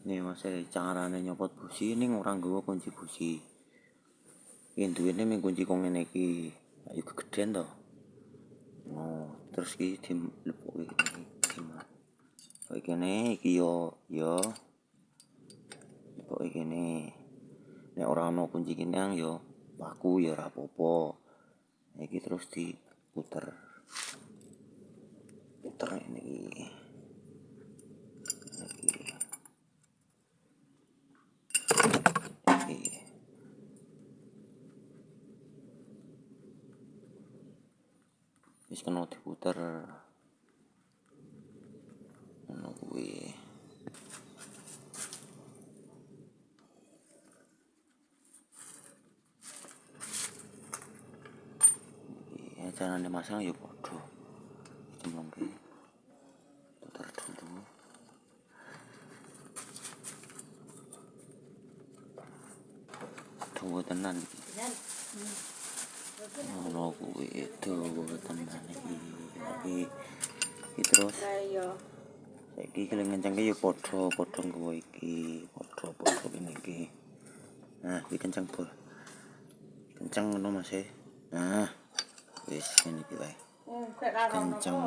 Nih Mas, carane nyopot busi ning ora nggawa kunci busi. Iki duwene mung kunci kok ngene iki. Ayo kegedean to. Oh, terus iki dilepuki iki. Kayak kene iki yo lepuki kene. Nek ora ono kunci kene yo paku ya ora apa-apa. Iki terus diputer. Puter ini iki. Wis kena diputer ngono kuwi. Ya carane masang ya padha. Dimongke. Puter dulu. Dawa tenan iki. Ngono kuwi dawa tenan iki. Iki terus saiki kele ngencengke ya padha nggawa iki, padha kene iki. Nah, iki kenceng bol. Kenceng ngono Mas. Nah, wis ngene iki wae. Kenceng.